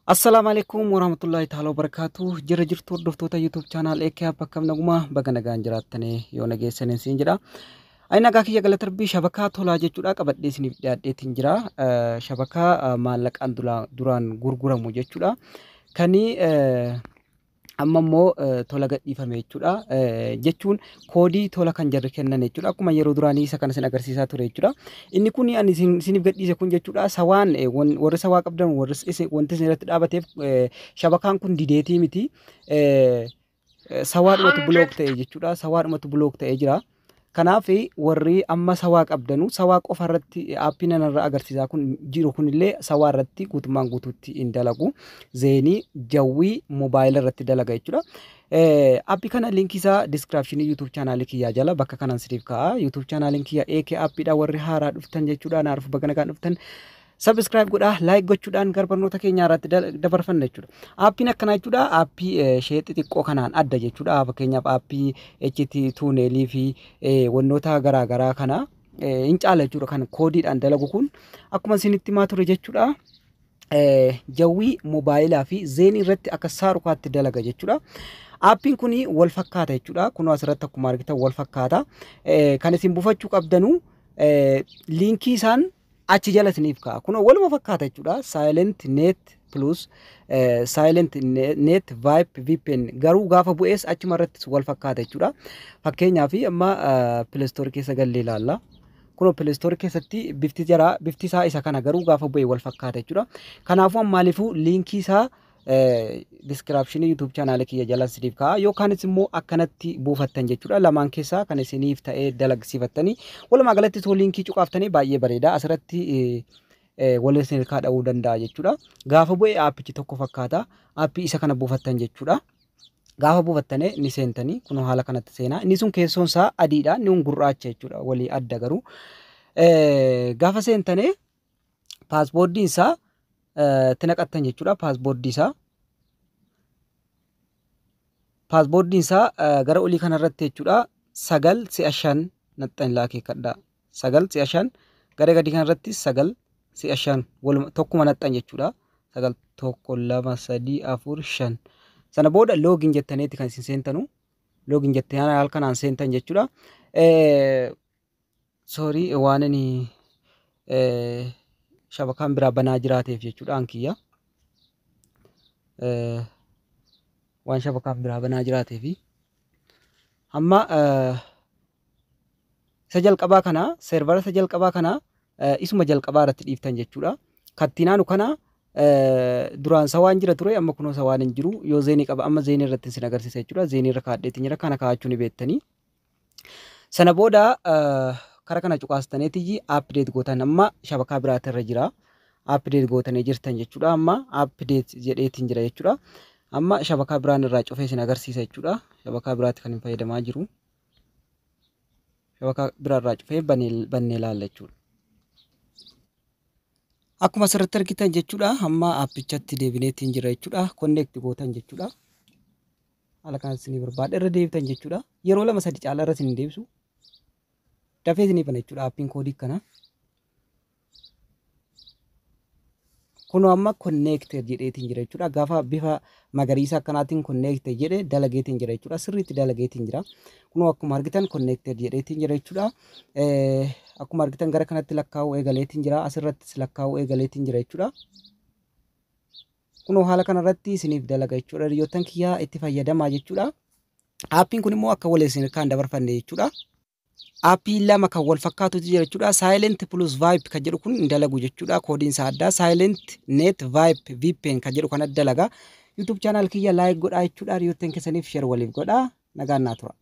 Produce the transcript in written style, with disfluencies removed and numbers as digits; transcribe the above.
Assalamualaikum warahmatullahi taala wabarakatuh. Jirtu hordoftoota YouTube channel EK bakka naguma baga nagaan jiraattanii yoo nageessaniin siin jedha. Ani nagaa kiyya galatarbii shabakaa tolaa jechuudha qabadhee isiniif dhiyaadheetiin jira. Shabakaa maallaqaan duraan gurguramu jechuudha. Kani amma immoo tola gadhiifame jechuudha. Jechuun koodii tola kan jarri kennan jechuudha. Akkuma yeroo duraanii isa kana sin agarsiisaa ture jechuudha. Inni kun ani isiniif gadhiise kun jechuudha. Sawaan warri sawaa qabdan warri wanti isin irratti dhaabateef shabakaan kun dideetii miti. Sawaadhumatu block ta'e jechuudha. Sawaadhumatu block ta'ee jira. Kanaaf warri amma sawaa qabdanu sawaa qofa irratti aappii nanarra agarsiisaa kun jiru kunillee sawaa irratti guutummaan guutuutti hin dalagu. Zeenii jawwii moobaayila irratti dalaga jechuudha. Aappii kana linkii isaa descriptionii YouTube channel kiyyaa jala bakka kanaan siniif kaa'a. YouTube channel kiyya EK aappiidha warri haaraa dhuftan jechuudha. Naaf baga nagaan dhuftan. Subscribe godhaa, like gochuudhaan gara barnoota keenya irratti dabarfanna jechuudha. Aappiin akkana jechuudha. Aappii sheexi xiqqoo kanaan adda jechuudha. Fakkeenyaaf aappii HT tuuneelii fi wantoota garaagaraa kana hin caala jechuudha. Kan koodiidhaan dalagu kun akkuma isinitti himaa ture jechuudha. Jawwii moobaayilaa fi zeenii irratti akka saarukaatti dalaga jechuudha. Aappiin kun wal fakkaata jechuudha. Kun asirratti akkuma argitan wal fakkaata. Kan isin buufachuu qabdanu linkii isaan achi jala isiniif kaa'a. Kun waluma fakkaata jechuudha. Silent Net Plus Silent Net Vibe VPN garuu gaafa bu'ees achuma irratti wal fakkaata jechuudha. Fakkeenyaaf amma Play Store keessa gallee ilaalla. Kun Play Store keessatti bifti isaa isa kana garuu gaafa bu'ee wal fakkaata jechuudha. Kanaafuu maaliifuu linkii isaa descriptionii YouTube channel kiyya jala isiniif kaa'a yookaanis immoo akkanatti buufattan jechuudha. Lamaan keessaa kan isiniif ta'ee dalagsiifattanii walumaa galatti too linkii cuqaaftanii baay'ee bareeda. Asirratti wal isin kaadha'uu danda'a jechuudha. Gaafa bu'ee aappichi tokko fakkaata. Aappii isa kana buufattan jechuudha. Gaafa buufattanii ni seentanii kun haala kanatti seenaa. Inni sun keessoon isaa adiidha. Inni kun gurraacha jechuudha. Walii adda garuu. Gaafa seentanii paaspoortiin isaa tinaqattan jechuudha. Paaspoortiin isaa gara olii kanarratti jechuudha. 965 naxxan laakee kadhaa. 965 gara gadi kanarratti 965 waluma tokkuma naxxan jechuudha. 9 1 2 3 4 5 sana booda login jettaniiti kan isin seentanu. Login jettanii haala kanaan seentan jechuudha. Sorry waan ani shabakaan biraa banaa jiraateef jechuudha ankiyya. Waan shabakaan biraa banaa jiraateef amma isa jalqabaa kana servera isa jalqabaa kana isuma jalqabaa irratti dhiiftan jechuudha. Kattinaanu kana duraan sawaan jira ture amma kunoo sawaan hin jiru yoo zeenii qaba amma zeenii irratti isin agarsiisa jechuudha. Zeenii irra kaadheetiin jira kana kaa'achuu ni beektanii. Sana booda kara kana cuqaastaniiti update gootan amma shabakaa biraati irra jira. Update gootanii jirtan jechuudha. Amma update jedheetiin jira jechuudha. Amma shabakaa biraan irraa cufee isin agarsiisa jechuudha. Shabakaa biraatti kan hin fayyadamaa jiru. Shabakaa biraa irraa cufee bannee ilaalla jechuudha. Akkuma asirratti argitan jechuudha. Amma aappichatti deebineetiin jira jechuudha. Connect gootan jechuudha. Haala kanatti isin barbaada irra deebitan jechuudha. Yeroo 2-3 caalaa irra isin deebisu. Dafee isin bana jechuudha aappiin koodii kana. Kun amma connected jedheetiin jira jechuudha. Gaafa bifa magariisa akkanaatiin connected jedhee dalageetiin jira jechuudha. Sirriitti dalageetiin jira. Kun akkuma argitan connected jedheetiin jira jechuudha. Akkuma argitan gara kanatti lakkaa'uu eegaleetiin jira. Asirrattis lakkaa'uu eegaleetiin jira jechuudha. Kun haala kanarratti isiniif dalaga jechuudha. Hiriyoottan kiyyaa itti fayyadamaa jechuudha. Aappiin kun immoo akka wal isin kaan dabarfanne jechuudha. Aappii lama kan wal fakkaatutu jira jechuudha. Silent Plus Vibe kan jedhu kun hin dalagu jechuudha. Koodiin isaa addaa. Silent Net Vibe VPN kan jedhu kan dalaga. YouTube channel kiyya like godhaa jechuudha. Hiriyoottan keessaniif share waliif godhaa. Nagaan naa tura.